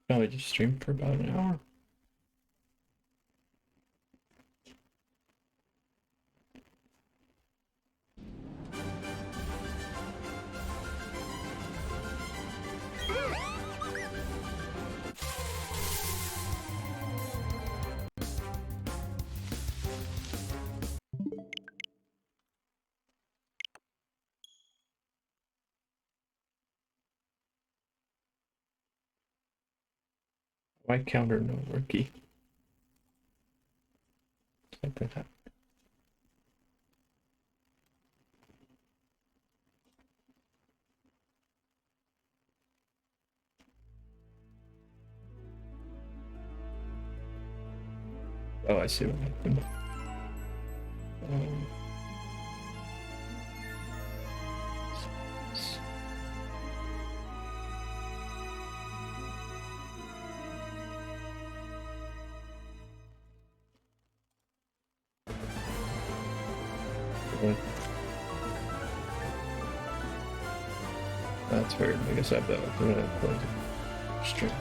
Probably just stream for about an hour. Why counter no rookie? Something happened. Oh, I see what happened. Um, that's weird. I guess I have that open and close it. Stream.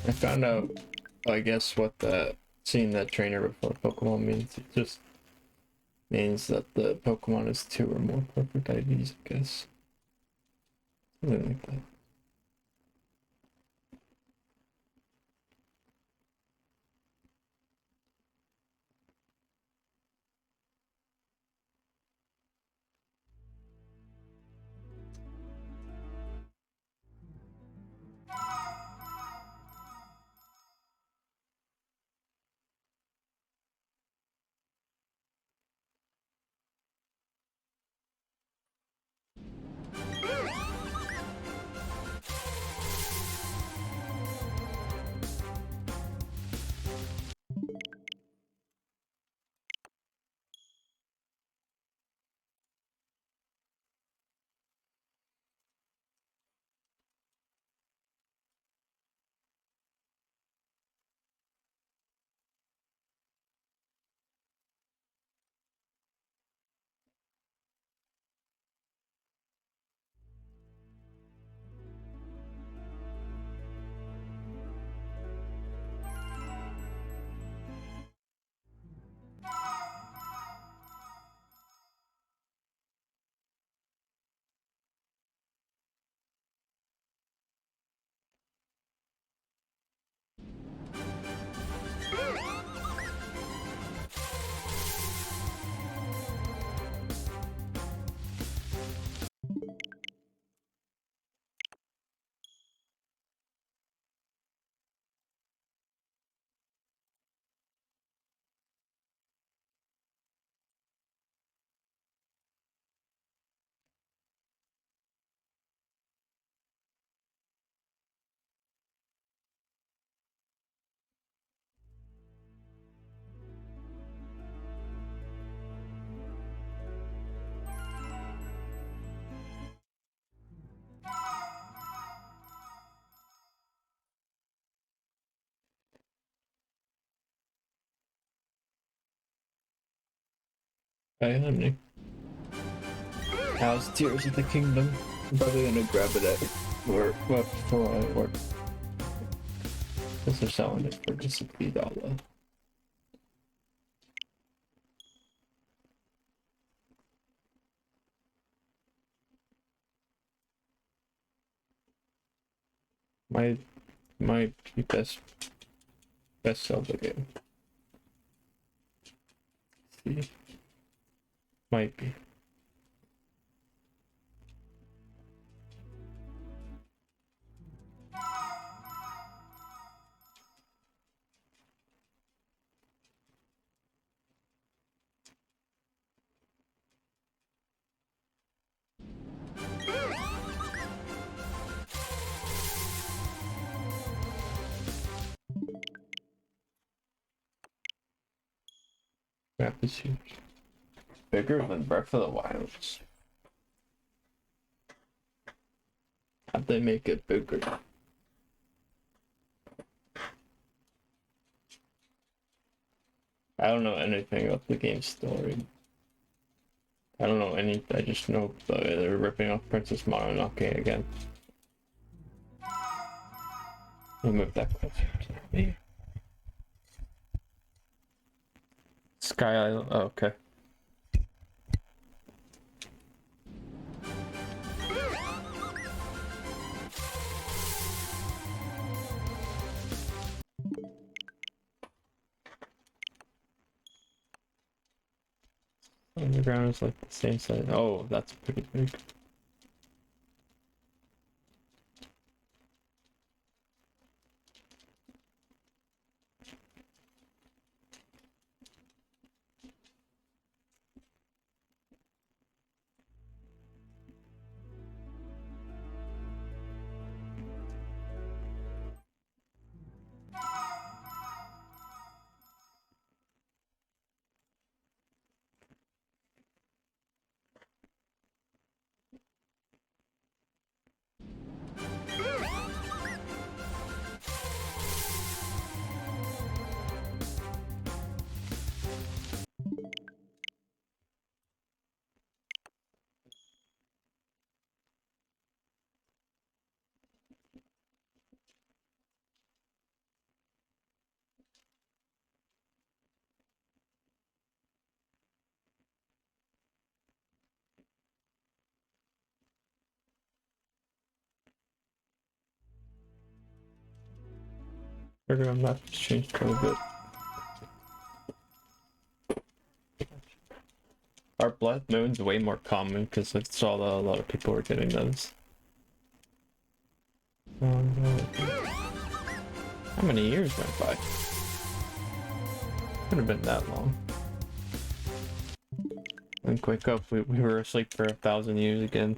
I found out, I guess, what that seeing that trainer before Pokemon means. It just means that the Pokemon is 2 or more perfect IVs, I guess. Something like that. Hi, honey. How's Tears of the Kingdom? I'm probably gonna grab it at work, well, before I work. Because they're selling it for just $3. Might be best Zelda game. See, might be. Map is huge. Bigger than Breath of the Wilds. How'd they make it bigger? I don't know anything about the game's story. I don't know any. I just know they're ripping off Princess Mononoke again. I'll move that closer to me. Sky Island. Oh, okay. Underground is like the same size. Oh, that's pretty big. Underground map has changed quite a bit. Our Blood Moon's way more common because I saw that a lot of people were getting those. Oh, no. How many years went by? Could have been that long. And wake up, we were asleep for 1,000 years again.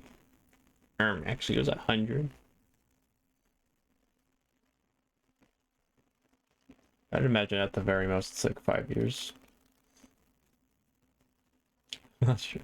Actually, it was 100. I'd imagine at the very most it's like 5 years. That's true.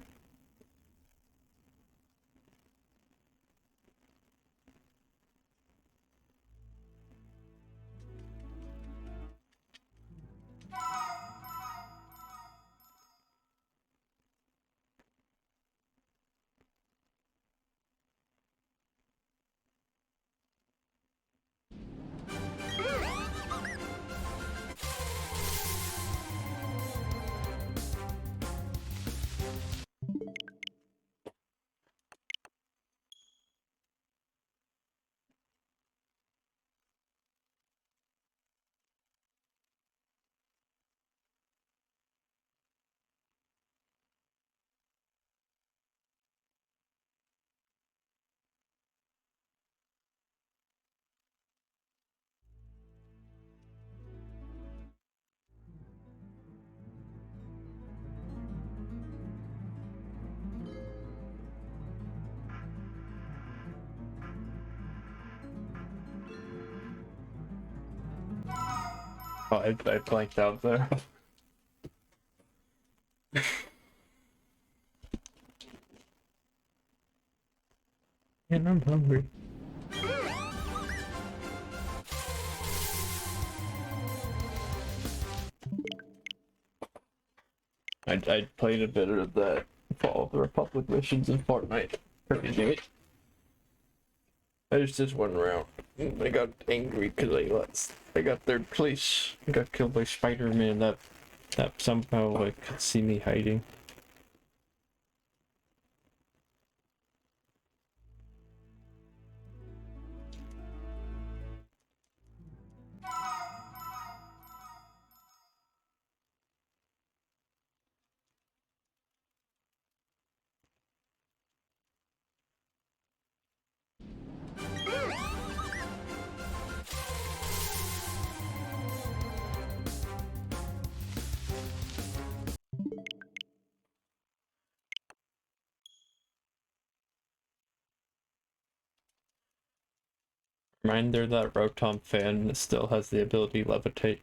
Oh, I blanked out there. And I'm hungry. I played a bit of that Fall of the Republic missions in Fortnite. Pretty neat. I just went around. I got angry because I got third place. I got killed by Spider-Man that somehow like could see me hiding. Reminder that Rotom fan still has the ability to levitate.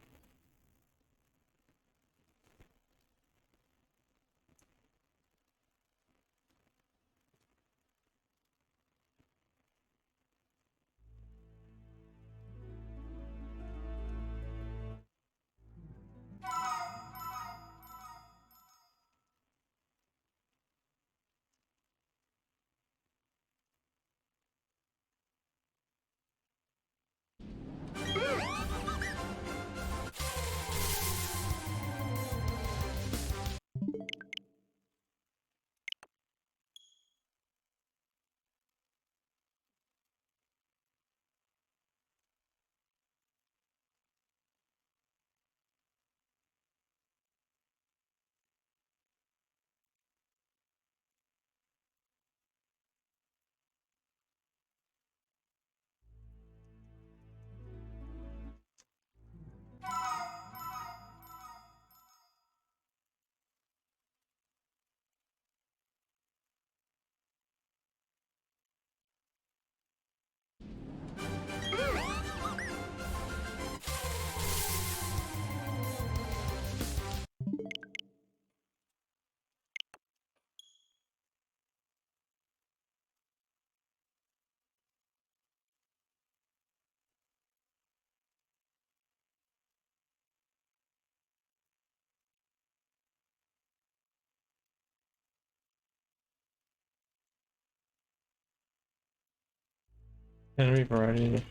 Enemy variety.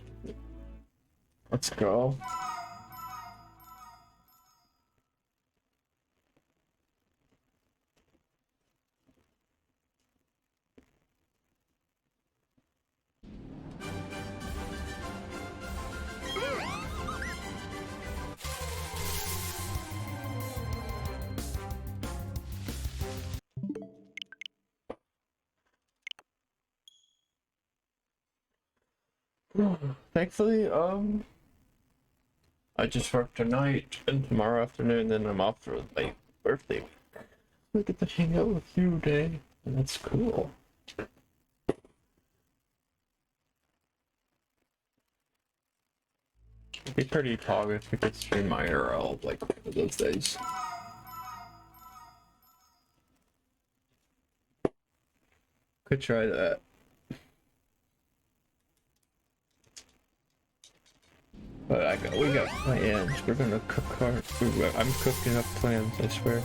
Let's go. Thankfully, I just work tonight and tomorrow afternoon, then I'm off for my birthday week. I get to hang out with you today, and that's cool. It'd be pretty pog if we could stream my IRL like one of those days. Could try that. But we got plans. We're gonna cook our. I'm cooking up plans, I swear.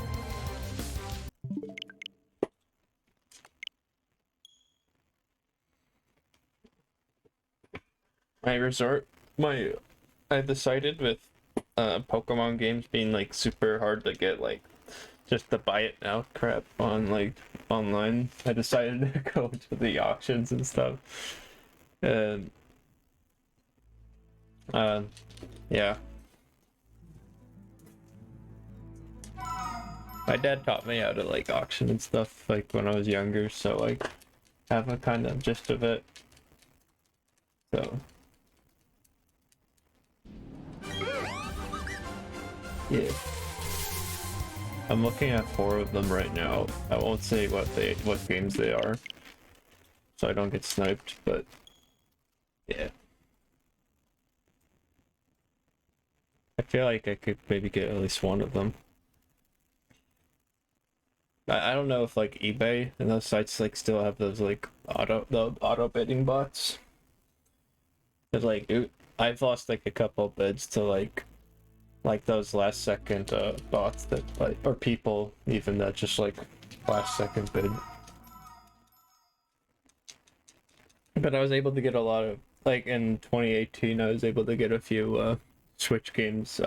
My resort, I decided with Pokemon games being like super hard to get, like just to buy it now crap on like online. I decided to go to the auctions and stuff, and yeah. My dad taught me how to like auction and stuff like when I was younger, so like have a kind of gist of it. So yeah. I'm looking at 4 of them right now. I won't say what games they are, so I don't get sniped, but yeah. I feel like I could maybe get at least one of them. I don't know if like eBay and those sites like still have those like auto bidding bots. But like I've lost like a couple bids to like those last second bots that like, or people even that just like last second bid. But I was able to get a lot of, like in 2018 I was able to get a few Switch games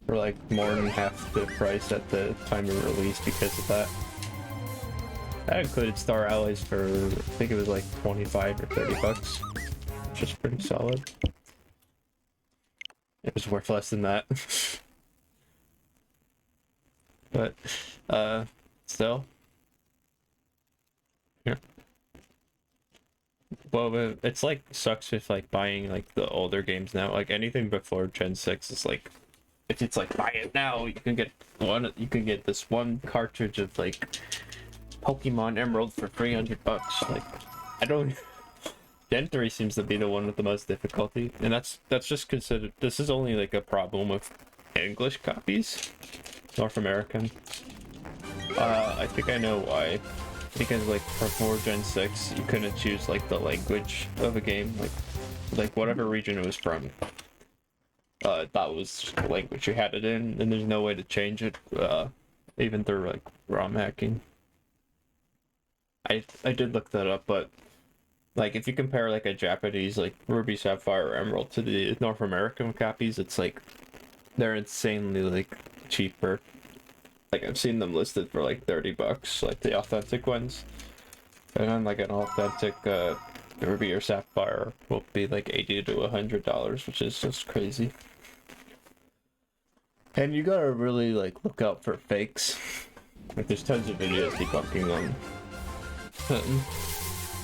for like more than half the price at the time of release because of that. That included Star Allies for, I think it was like 25 or 30 bucks, which is pretty solid. It was worth less than that. But still, yeah. Well, it's like sucks with like buying like the older games now. Like anything before Gen 6 is like, if it's like buy it now, you can get this one cartridge of like Pokemon Emerald for 300 bucks. Like I don't Gen 3 seems to be the one with the most difficulty, and that's just considered. This is only like a problem with English copies, North American. I think I know why. Because like for Gen 6, you couldn't choose like the language of a game, like whatever region it was from. That was just the language you had it in, and there's no way to change it, even through like ROM hacking. I did look that up, but like if you compare like a Japanese like Ruby, Sapphire, or Emerald to the North American copies, it's like they're insanely like cheaper. Like I've seen them listed for like $30, like the authentic ones, and then like an authentic Ruby or Sapphire will be like $80 to $100, which is just crazy. And you gotta really like look out for fakes. Like there's tons of videos debunking them.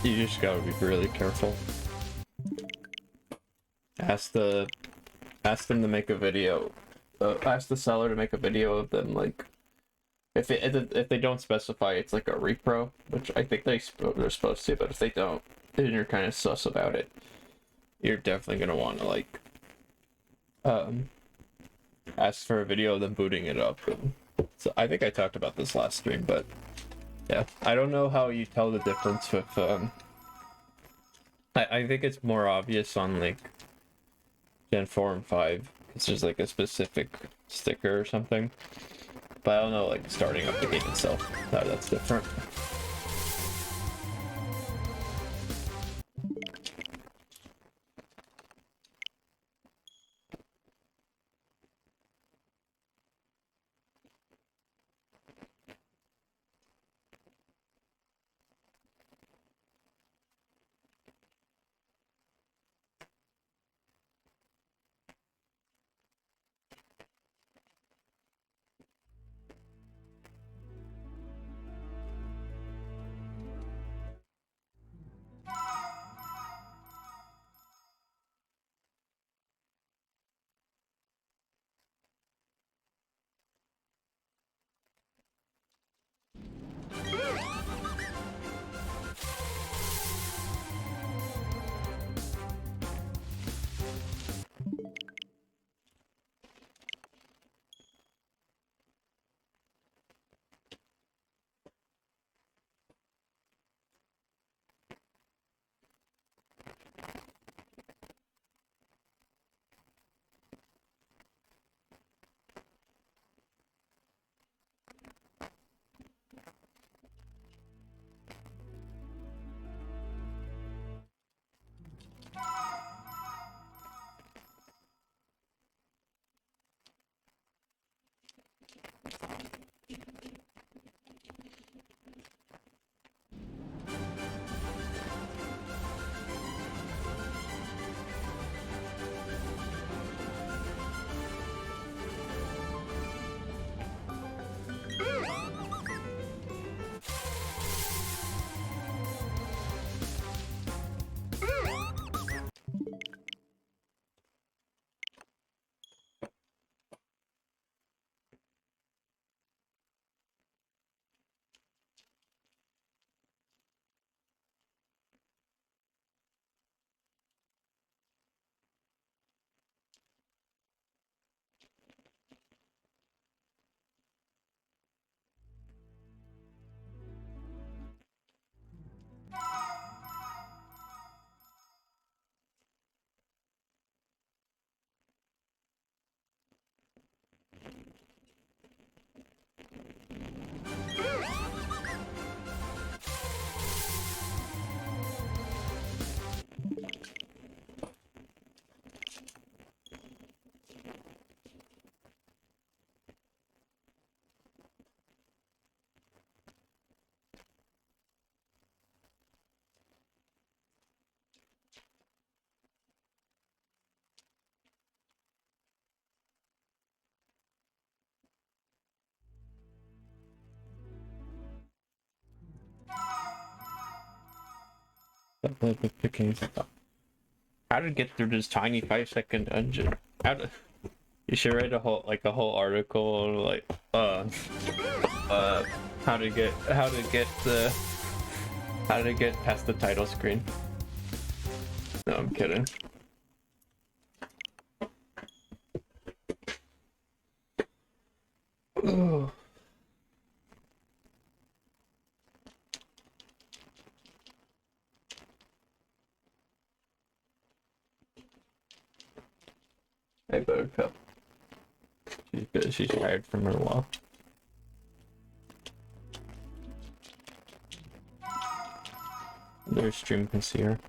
You just gotta be really careful. Ask them to make a video. Ask the seller to make a video of them like. If they don't specify it's like a repro, which I think they're supposed to, but if they don't, then you're kind of sus about it. You're definitely gonna want to like ask for a video of them booting it up. So I think I talked about this last stream, but yeah, I don't know how you tell the difference with I think it's more obvious on like Gen 4 and 5. It's just like a specific sticker or something. But I don't know, like starting up the game itself, that's different. How to get through this tiny 5-second dungeon? You should write a whole article like how to get past the title screen. No, I'm kidding. Oh. Hey, Buttercup. She's good. She's tired from her walk. Their stream can see her.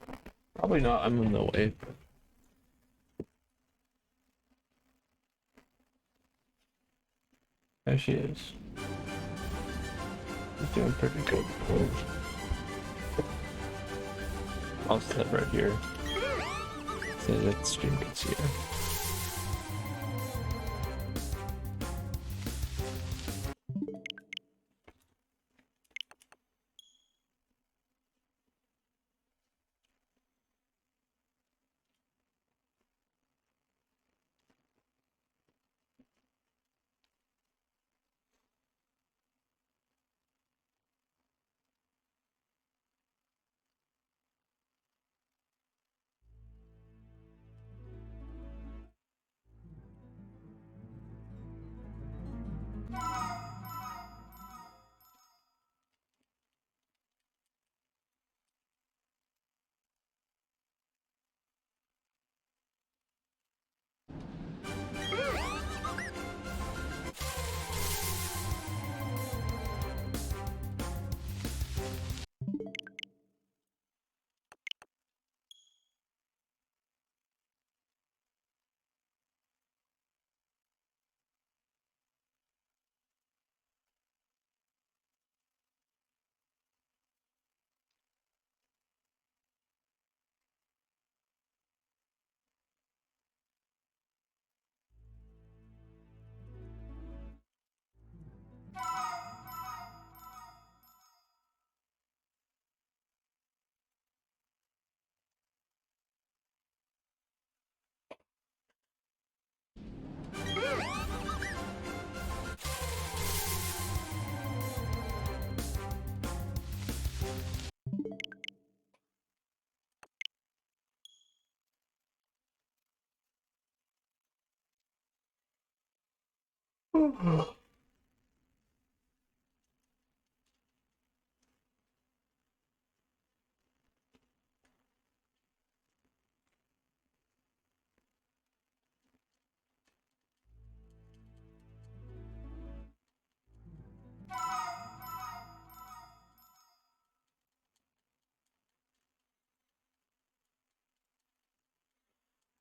Probably not. I'm in the way. There she is. She's doing pretty good. I'll sit right here so that the stream can see her.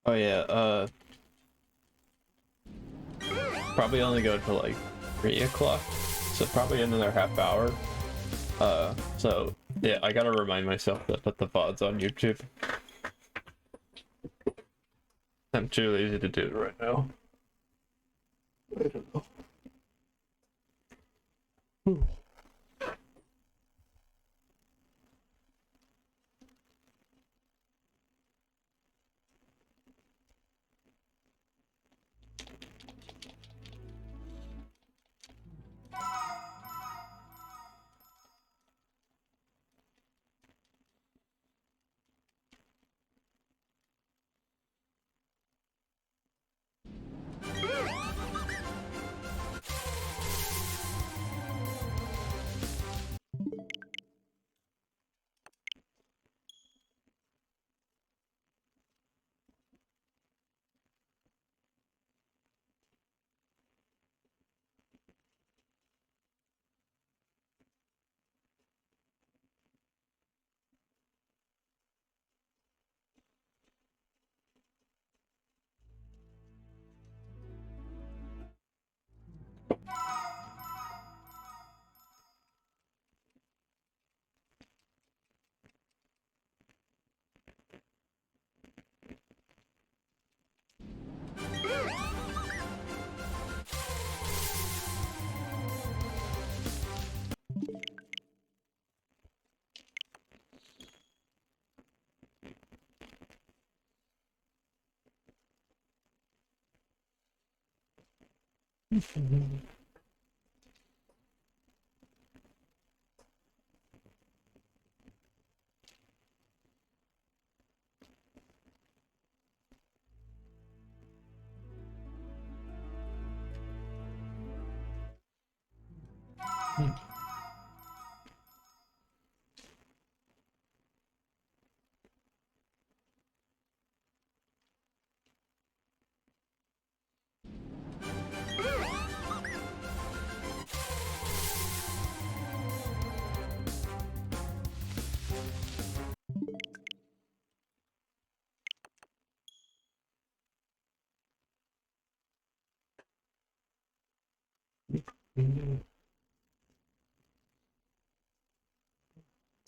Oh yeah, probably only go to like 3 o'clock, so probably another half hour. So yeah, I gotta remind myself to put the VODs on YouTube. I'm too lazy to do it right now. I don't know.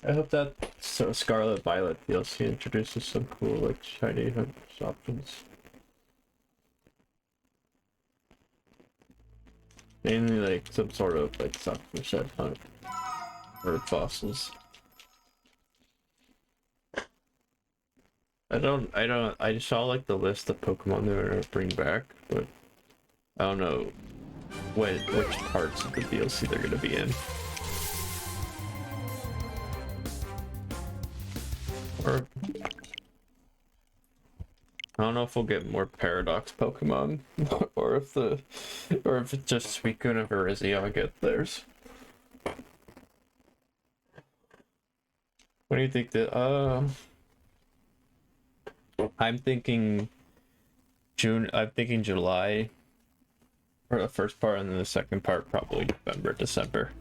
I hope that Scarlet Violet DLC introduces some cool like shiny hunts options. Mainly like some sort of like suckfish head hunt or fossils. I saw like the list of Pokemon they're gonna bring back, but I don't know which parts of the DLC they're gonna be in. Or I don't know if we'll get more Paradox Pokemon, or if it's just Suicune and Virizion get theirs. What do you think that? I'm thinking June. I'm thinking July for the first part, and then the second part probably November, December.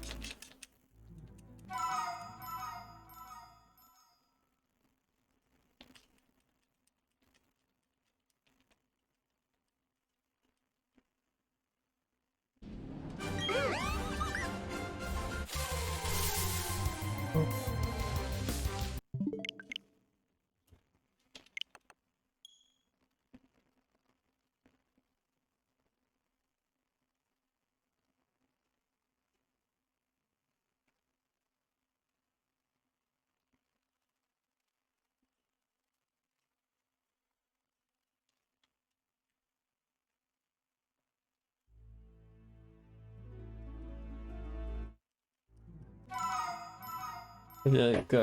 Like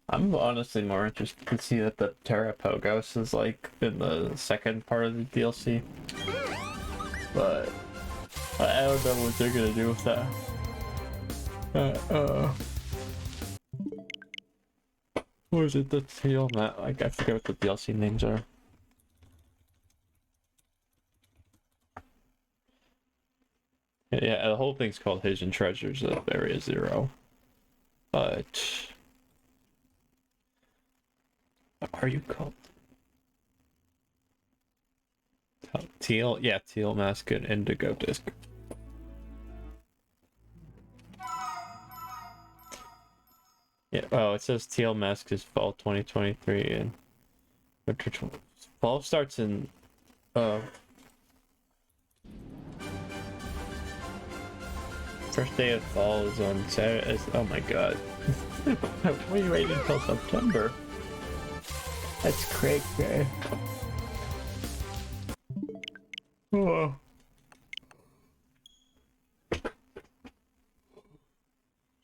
I'm honestly more interested to see that the Terrapogos is like in the second part of the DLC, but I don't know what they're gonna do with that. What is it? The tail mat? Like I forget what the DLC names are. Yeah, the whole thing's called Hidden Treasures of Area Zero. But what are you called? Teal? Yeah, Teal Mask and Indigo Disc. Yeah, oh, it says Teal Mask is fall 2023 and winter fall starts in first day of fall is on Saturday. Oh my god. We waited until September. That's crazy. Oh.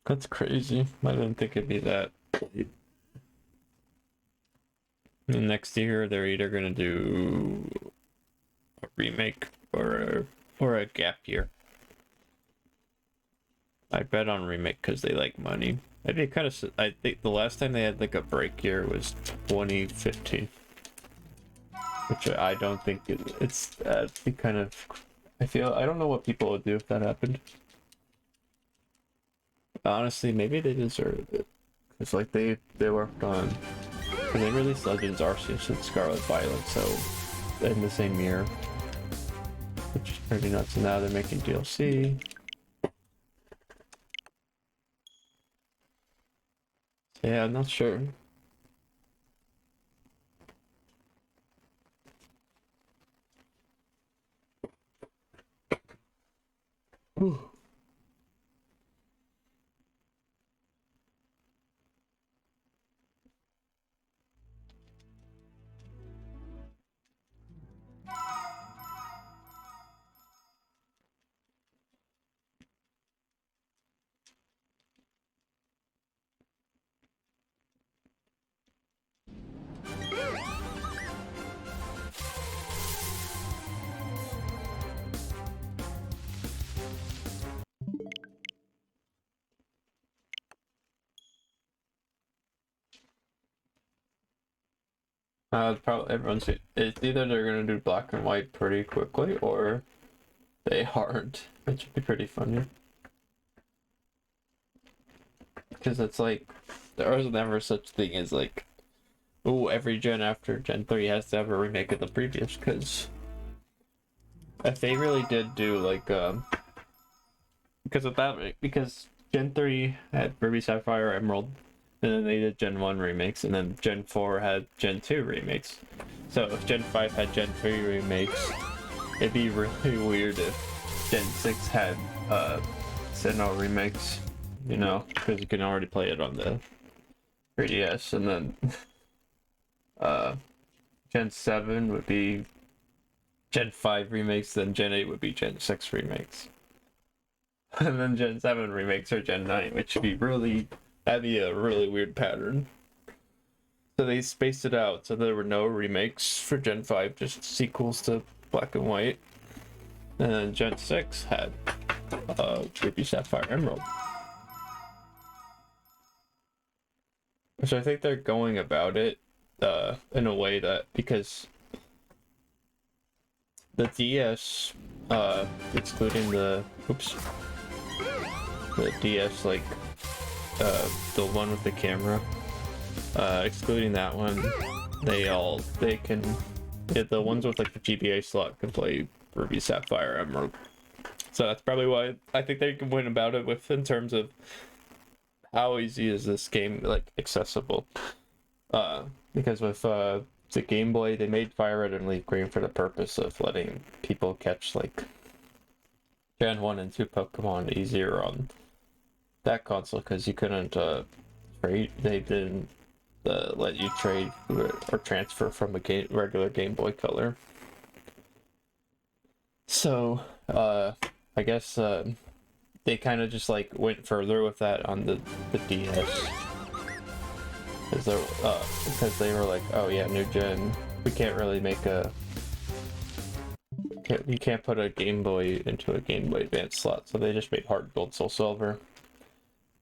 That's crazy. I didn't think it'd be that late. And next year they're either gonna do a remake or a gap year. I bet on remake because they like money. I think the last time they had like a break year was 2015, which I don't think it's be kind of. I don't know what people would do if that happened. Honestly, maybe they deserved it. It's like they worked on. Cause they released Legends Arceus and Scarlet Violet, so in the same year, which is pretty nuts. And now they're making DLC. Yeah, I'm not sure. Ooh. Probably it's either they're gonna do black and white pretty quickly or they aren't, which would be pretty funny. Because it's like there was never such thing as like, oh, every gen after Gen 3 has to have a remake of the previous. Because if they really did do like because of that, because Gen 3 had Ruby Sapphire Emerald, and then they did Gen 1 remakes, and then Gen 4 had Gen 2 remakes. So if Gen 5 had Gen 3 remakes, it'd be really weird if Gen 6 had Sinnoh remakes, you know, because you can already play it on the 3DS, and then Gen 7 would be Gen 5 remakes, then Gen 8 would be Gen 6 remakes. And then Gen 7 remakes are Gen 9, which would be really, that'd be a really weird pattern. So they spaced it out, so there were no remakes for Gen 5, just sequels to Black and White. And then Gen 6 had Ruby Sapphire Emerald. So I think they're going about it in a way that, because the DS, excluding the DS, like the one with the camera, excluding that one, they can, yeah, the ones with like the GBA slot can play Ruby Sapphire Emerald. So that's probably why I think they can win about it with, in terms of how easy is this game like accessible. Because with the Game Boy, they made Fire Red and Leaf Green for the purpose of letting people catch like Gen 1 and 2 Pokemon easier on that console, because you couldn't trade, they didn't let you trade or transfer from a regular Game Boy Color. So I guess they kind of just like went further with that on the DS, because they were like, oh yeah, new gen, we can't really make you can't put a Game Boy into a Game Boy Advance slot, so they just made Heart Gold, Soul Silver.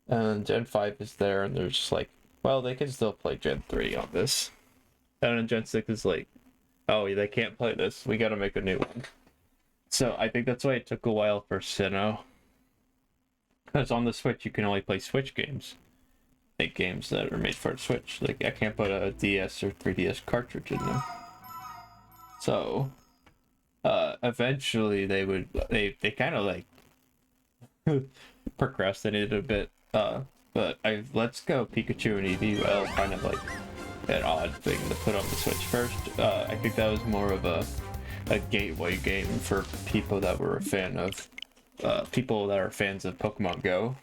And Gen 5 is there, and they're just like, well, they can still play Gen 3 on this. And then Gen 6 is like, oh, they can't play this, we gotta make a new one. So I think that's why it took a while for Sinnoh. Because on the Switch, you can only play Switch games. Like games that are made for Switch. Like, I can't put a DS or 3DS cartridge in them. So, eventually they kind of like procrastinated a bit. But Let's Go Pikachu and EVL kind of like an odd thing to put on the Switch first. I think that was more of a gateway game for people that were a fan of people that are fans of Pokemon Go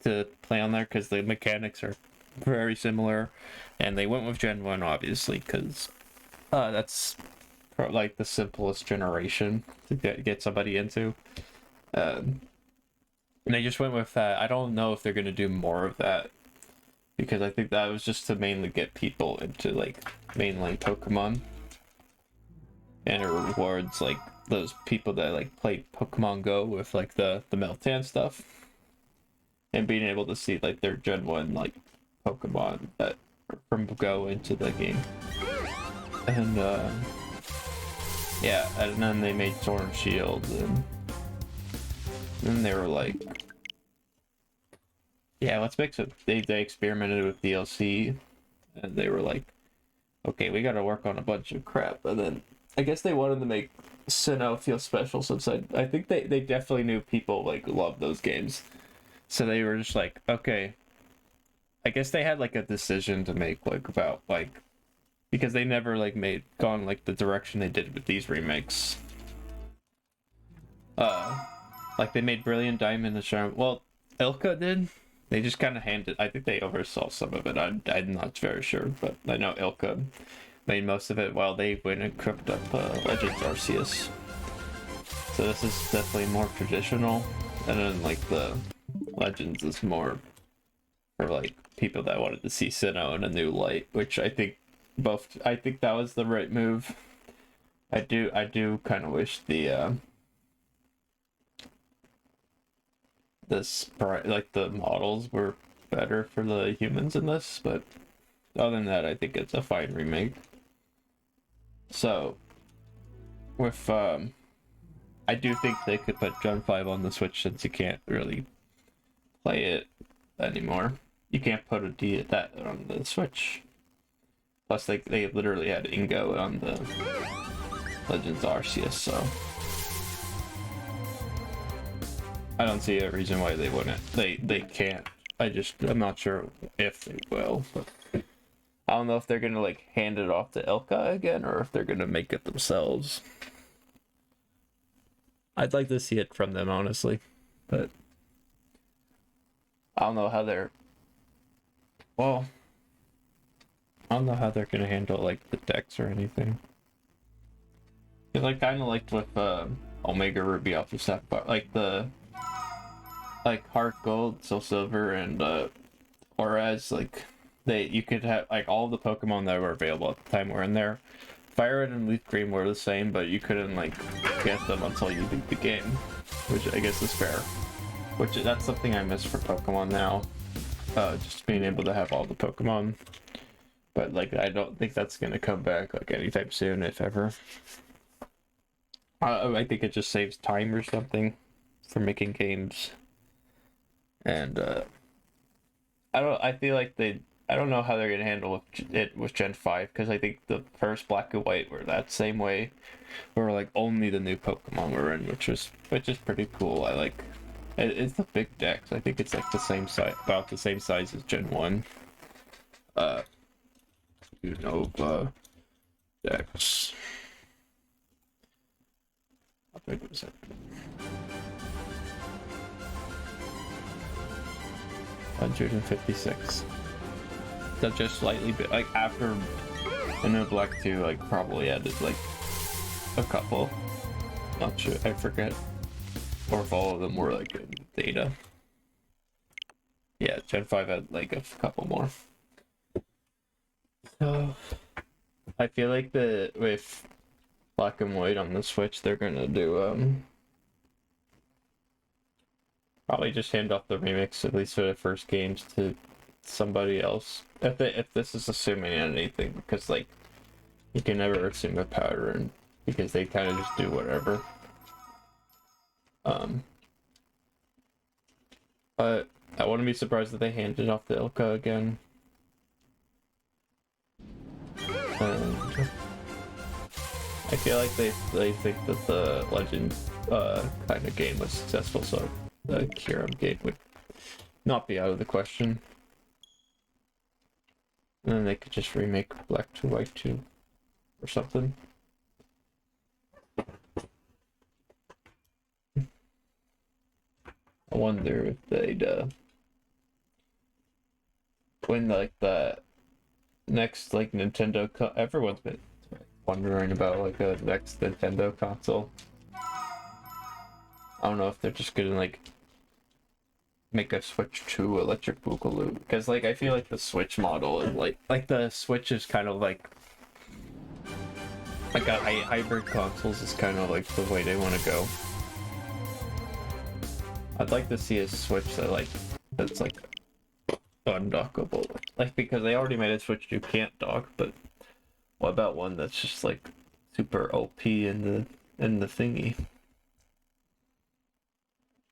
to play on there, because the mechanics are very similar, and they went with Gen 1 obviously because that's like the simplest generation to get somebody into, and they just went with that. I don't know if they're going to do more of that, because I think that was just to mainly get people into like mainline Pokemon, and it rewards like those people that like play Pokemon Go with like the Meltan stuff, and being able to see like their Gen 1 like Pokemon that from Go into the game. And yeah, and then they made Sword and Shield, and then they were like, yeah, let's mix it. They experimented with DLC, and they were like, okay, we gotta work on a bunch of crap. And then I guess they wanted to make Sinnoh feel special, since I think they definitely knew people like love those games. So they were just like, okay, I guess they had like a decision to make, like about like, because they never like gone like the direction they did with these remakes. Like they made Brilliant Diamond and Charm. Well, Ilka did. They just kind of handed. I think they oversaw some of it. I'm not very sure, but I know Ilka made most of it, while they went and cooked up Legends Arceus. So this is definitely more traditional, and then like the Legends is more for like people that wanted to see Sinnoh in a new light, which I think that was the right move. I do kind of wish the like the models were better for the humans in this, but other than that, I think it's a fine remake. So with I do think they could put Gen 5 on the Switch since you can't really play it anymore. You can't put that on the Switch. Plus, they literally had Ingo on the Legends Arceus, so I don't see a reason why they wouldn't. They can't. I'm not sure if they will. But I don't know if they're gonna like hand it off to Ilka again or if they're gonna make it themselves. I'd like to see it from them, honestly, but I don't know how they're. Well, I don't know how they're gonna handle like the decks or anything. Cause I kind of liked with Omega Ruby off the Sapphire, like the Heart Gold, Soul Silver, and Whereas like you could have like all the Pokemon that were available at the time were in there. Fire Red and Leaf Green were the same, but you couldn't like get them until you beat the game, which I guess is fair. Which that's something I miss for Pokemon now, just being able to have all the Pokemon. But like I don't think that's gonna come back like anytime soon, if ever. I think it just saves time or something for making games. And I feel like I don't know how they're gonna handle it with Gen 5 because I think the first Black and White were that same way, where like only the new Pokemon were in, which is pretty cool. I like it's the big decks. I think it's like the same size, about the same size as Gen 1. Unova decks. How big was it? 156. That's just slightly bit like after Black 2 like probably added like a couple. Not sure, I forget. Or if all of them were like in data. Yeah, Gen 5 had like a couple more. So I feel like with Black and White on the Switch they're gonna do probably just hand off the remix, at least for the first games, to somebody else. If this is assuming anything, because like you can never assume a pattern because they kind of just do whatever. But I wouldn't be surprised if they handed off to Ilka again. And I feel like they think that the Legend kind of game was successful, so the Kyurem game would not be out of the question. And then they could just remake Black 2 White 2 or something. I wonder if they'd when like the next like Nintendo everyone's been wondering about like a next Nintendo console. I don't know if they're just gonna like make a switch to Electric Boogaloo, because like I feel like the Switch model is like the Switch is kind of like a hybrid consoles is kind of like the way they want to go. I'd like to see a Switch that's like undockable, like because they already made a Switch you can't dock, but what about one that's just like super OP in the thingy?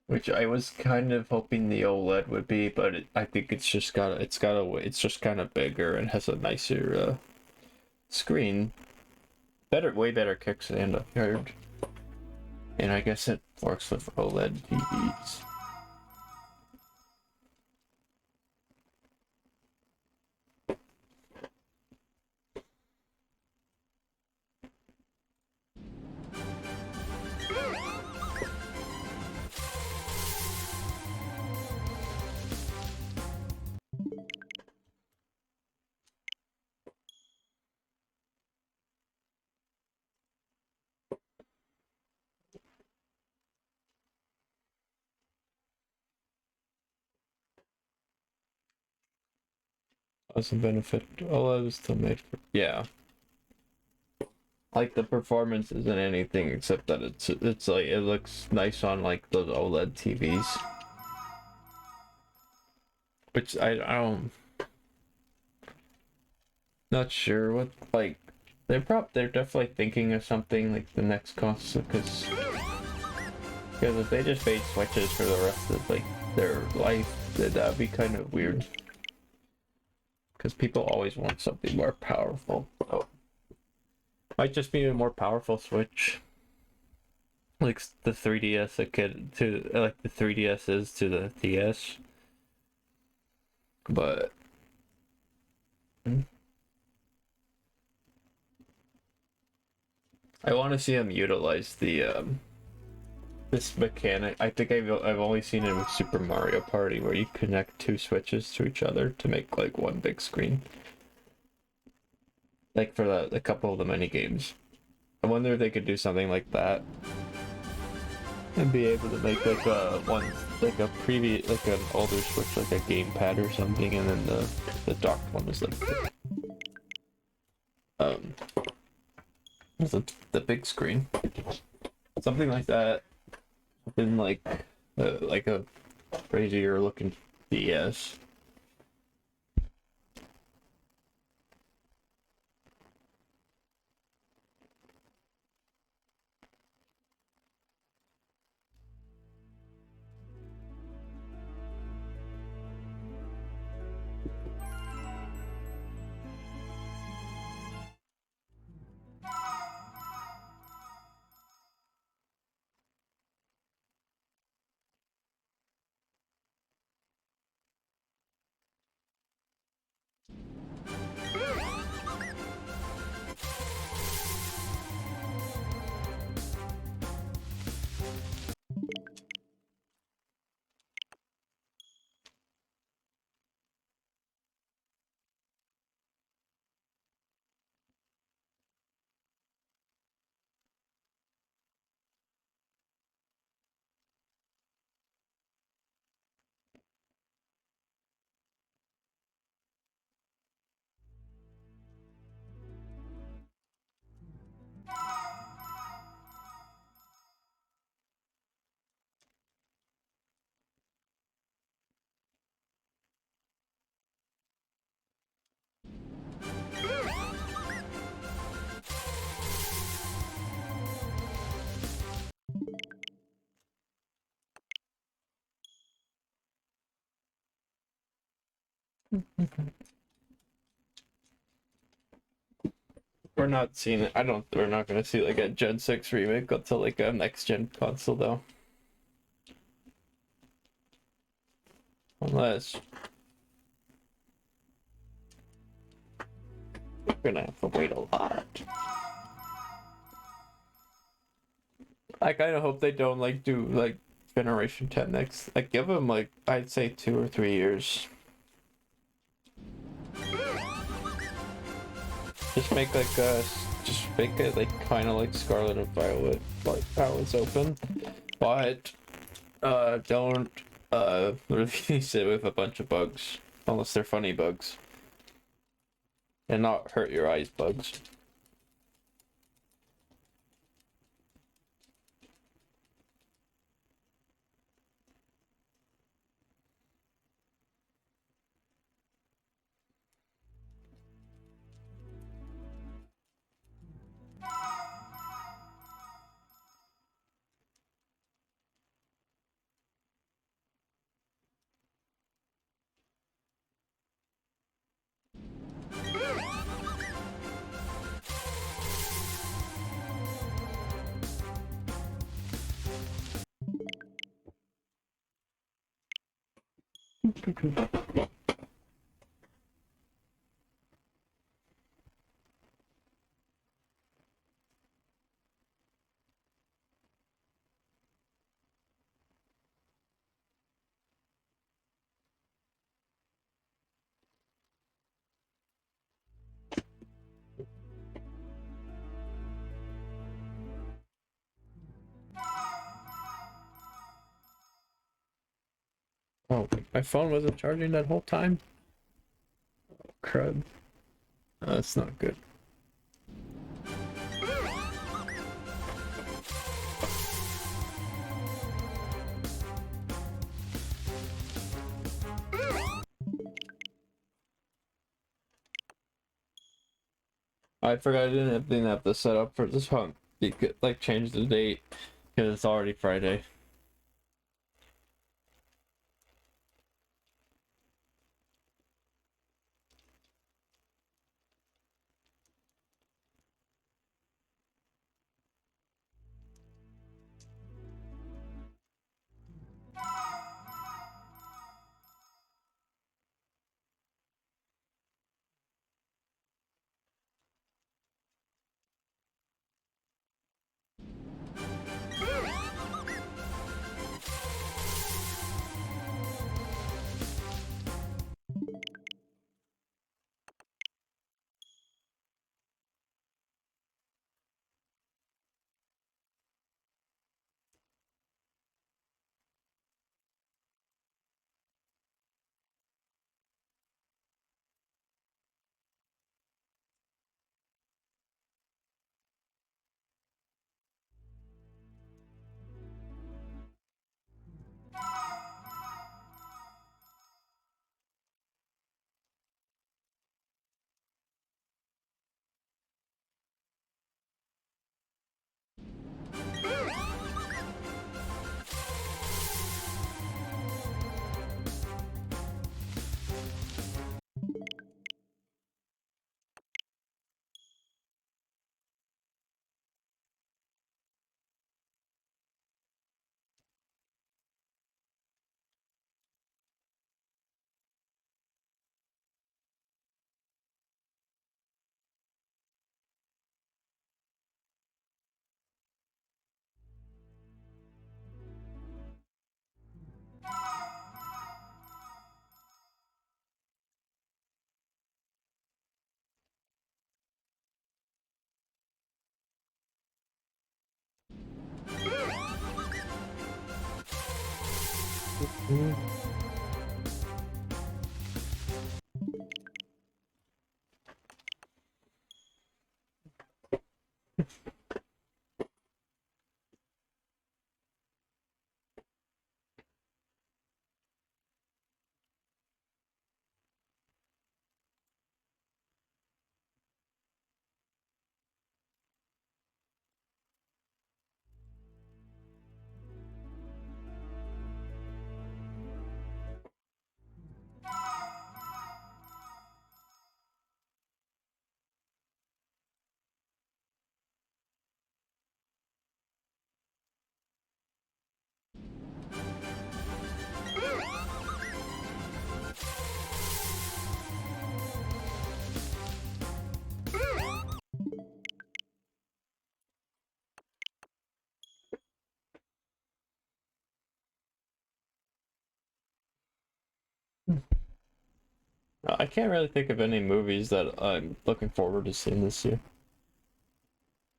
Which I was kind of hoping the OLED would be, but I think it's just kind of bigger and has a nicer screen, way better kickstand I've heard, and I guess it works with OLED TVs. Doesn't benefit. OLED is still made for, yeah. Like the performance isn't anything except that it's like it looks nice on like those OLED TVs, which I don't, not sure what like they're definitely thinking of something like the next console, because if they just made Switches for the rest of like their life, then that'd be kind of weird. Because people always want something more powerful. So might just be a more powerful Switch, like the 3DS like the 3DS is to the DS. But I want to see them utilize the this mechanic. I think I've only seen it with Super Mario Party, where you connect two Switches to each other to make like one big screen. Like for a couple of the mini games. I wonder if they could do something like that and be able to make like a one, like a previous, like an older Switch, like a gamepad or something, and then the docked one is like the big screen, something like that. In like a crazier looking DS. We're not seeing it. We're not gonna see like a Gen 6 remake until like a next gen console though. Unless we're gonna have to wait a lot. I kind of hope they don't like do like Generation 10 next. Like give them like I'd say 2 or 3 years. Just make it like kind of like Scarlet and Violet, like how it's open, but don't release it with a bunch of bugs unless they're funny bugs and not hurt your eyes bugs. Oh, my phone wasn't charging that whole time? Oh, crud. That's not good. I forgot I didn't have to set up for this hunt. You could like change the date because it's already Friday. I can't really think of any movies that I'm looking forward to seeing this year.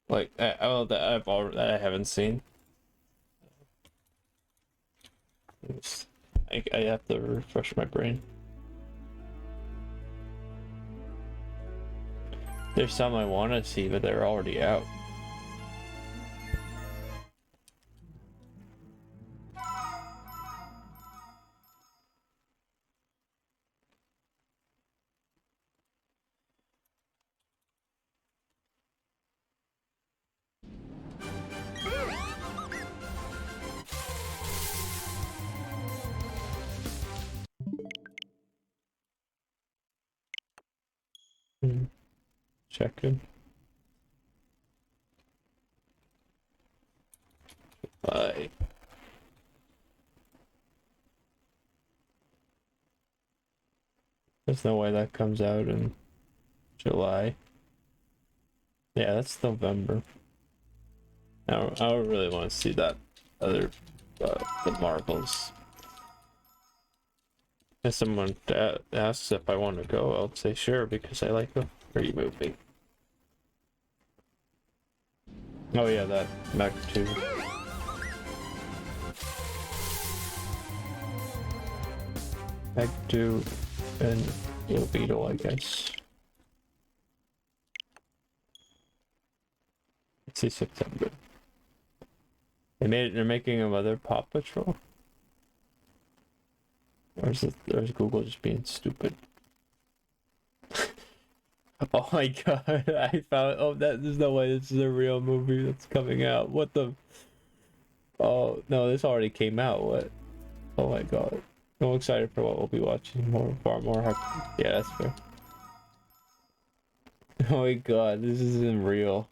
Like, that I haven't seen. I have to refresh my brain. There's some I want to see, but they're already out. Checking. Bye. There's no way that comes out in July. Yeah, that's November. I don't really want to see that other the Marvels. If someone asks if I want to go, I'll say sure because I like a free movie. Oh yeah, that Mac 2. Mac 2 and Little Beetle, I guess. Let's see September. They're making another Paw Patrol? Or is Google just being stupid? Oh my god, I found. Oh, there's no way this is a real movie that's coming out. What the? Oh, no, this already came out. What? Oh my god. I'm excited for what we'll be watching. Far more. Yeah, that's fair. Oh my god, this isn't real.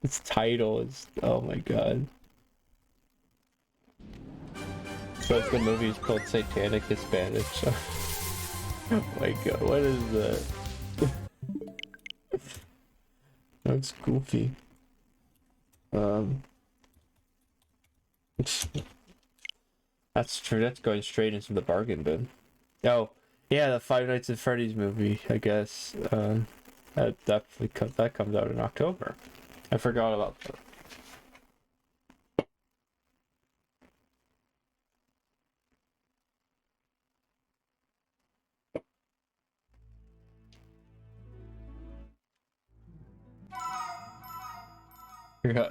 Its title is. Oh my god. But the movie is called Satanic Hispanic, so. Oh my god, what is that? That's goofy. That's true. That's going straight into the bargain bin. Oh, yeah, the Five Nights at Freddy's movie. I guess that definitely that comes out in October. I forgot about that.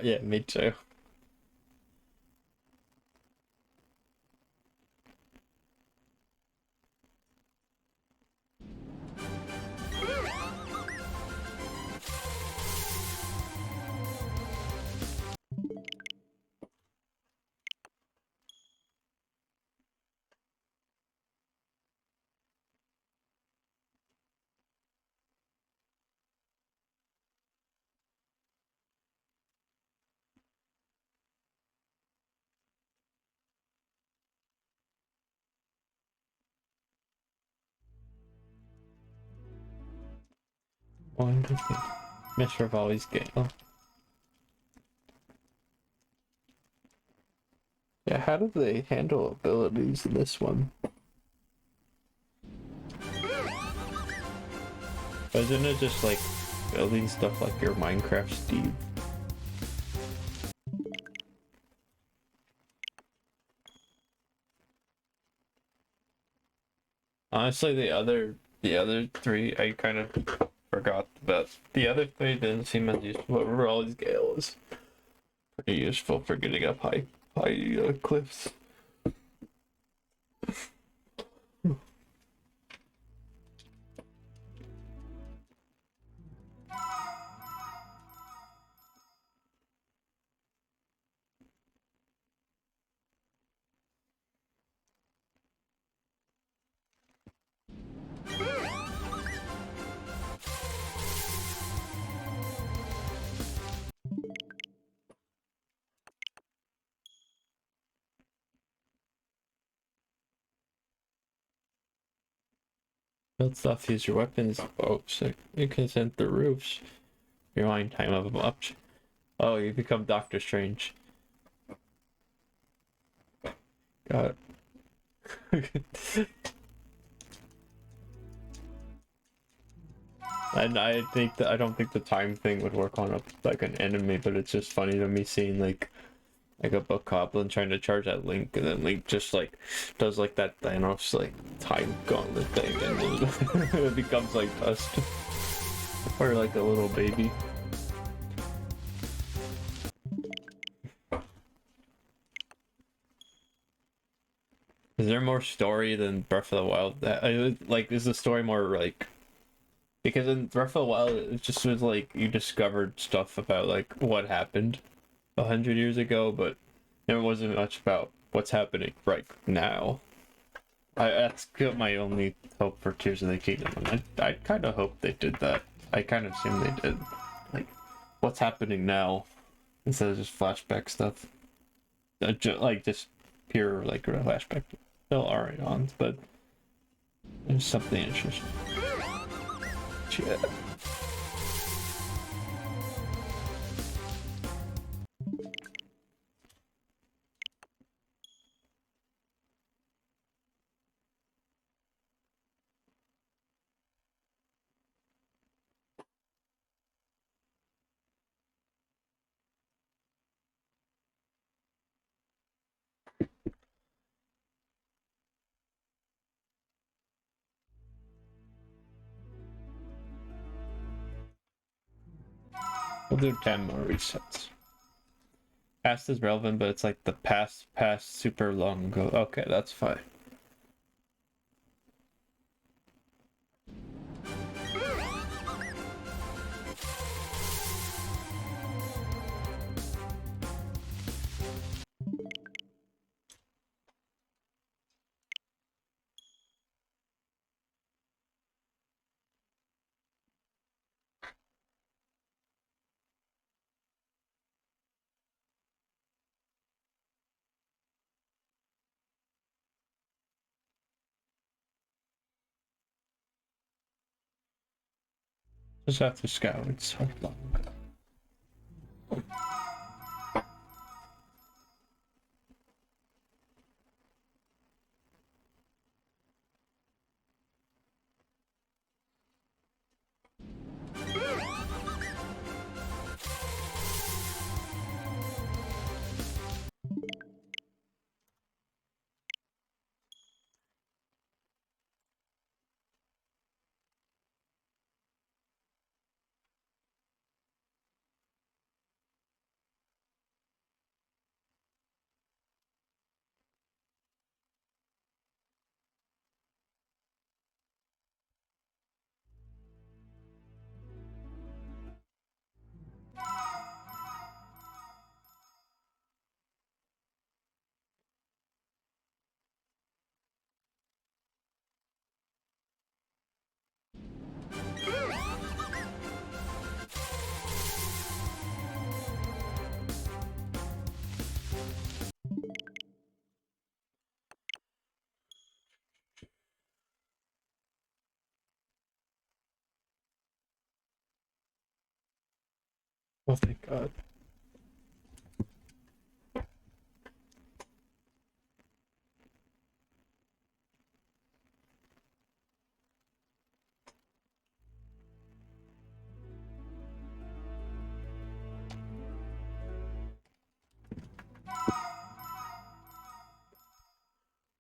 Yeah, me too. Wonderful. Mr. Volley's Gale. Yeah, how do they handle abilities in this one? Isn't it just like building stuff like your Minecraft Steve? Honestly, the other three I kind of forgot about. The other three didn't seem as useful, but Raleigh's Gale is pretty useful for getting up high cliffs. Build stuff, use your weapons. Oh, sick. You can send the roofs. Rewind time of up. Oh, you become Doctor Strange. Got it. And I think that I don't think the time thing would work on like an enemy, but it's just funny to me seeing like a book goblin trying to charge at Link, and then Link just like does like that Thanos like time gauntlet thing, and then it becomes like dust or like a little baby. Is there more story than Breath of the Wild? Like, is the story more like? Because in Breath of the Wild, it just was like you discovered stuff about like what happened 100 years ago, but there wasn't much about what's happening right now. That's my only hope for Tears of the Kingdom, and I kind of hope they did that. I kind of assume they did. Like, what's happening now instead of just flashback stuff. Like just pure like flashback. Still alright on, but there's something interesting. Yeah. We'll do 10 more resets. Past is relevant, but it's like the past super long ago. Okay, that's fine. Just have to scout. It's so long. Oh, thank God.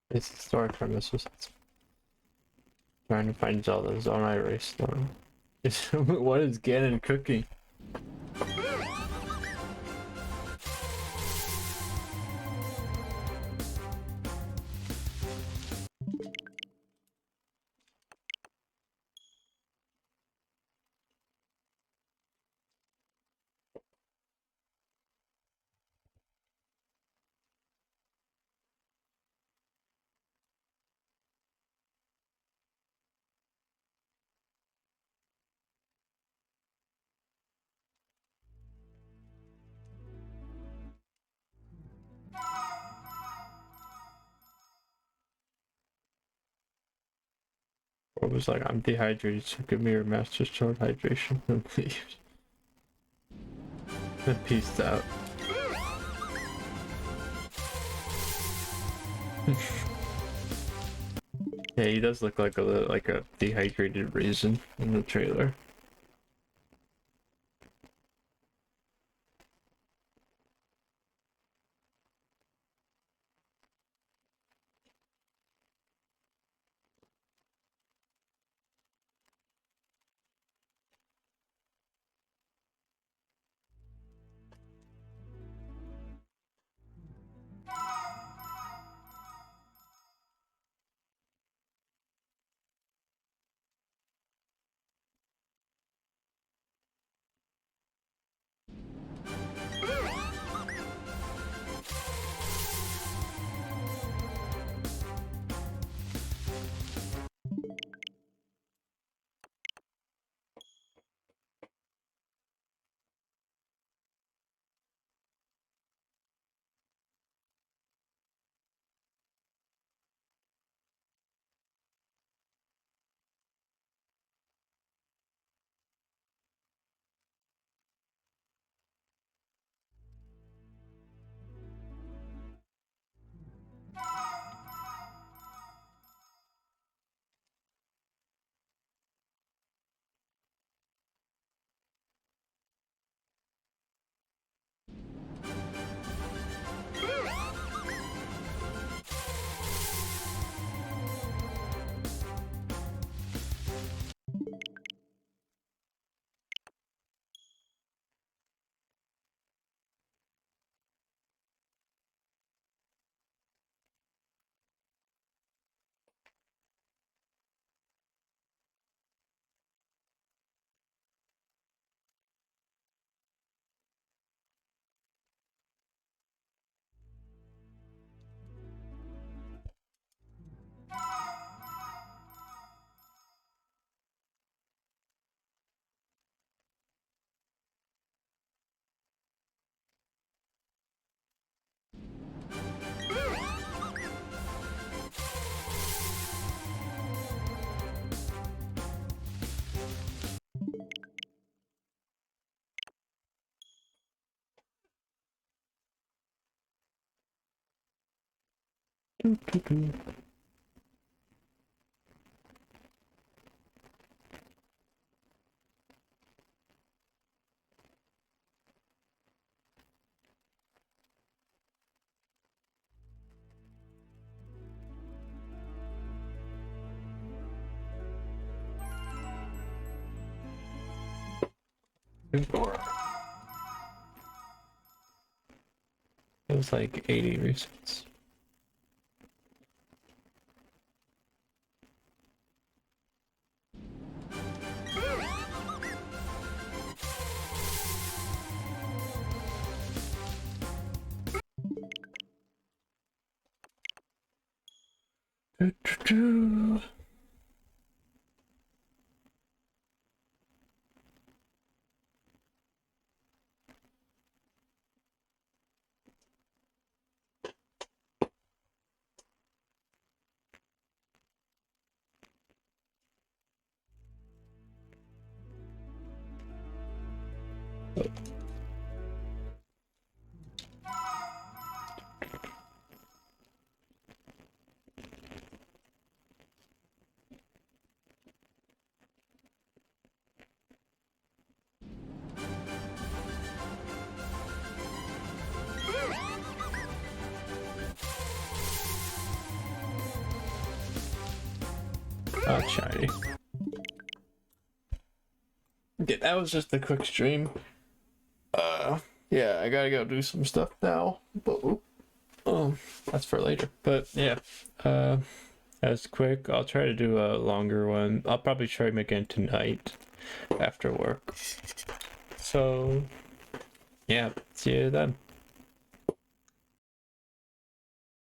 It's the story premise was trying to find Zelda's on my race storm. What is Ganon cooking? Or was like, I'm dehydrated, so give me your master sword hydration and leave. And peaced out. Yeah, he does look like a dehydrated raisin in the trailer. It was like 80 resets. Oh, shiny. Okay, that was just a quick stream. Yeah, I gotta go do some stuff now. But that's for later. But yeah, that's quick. I'll try to do a longer one. I'll probably try making it tonight after work. So yeah, see you then.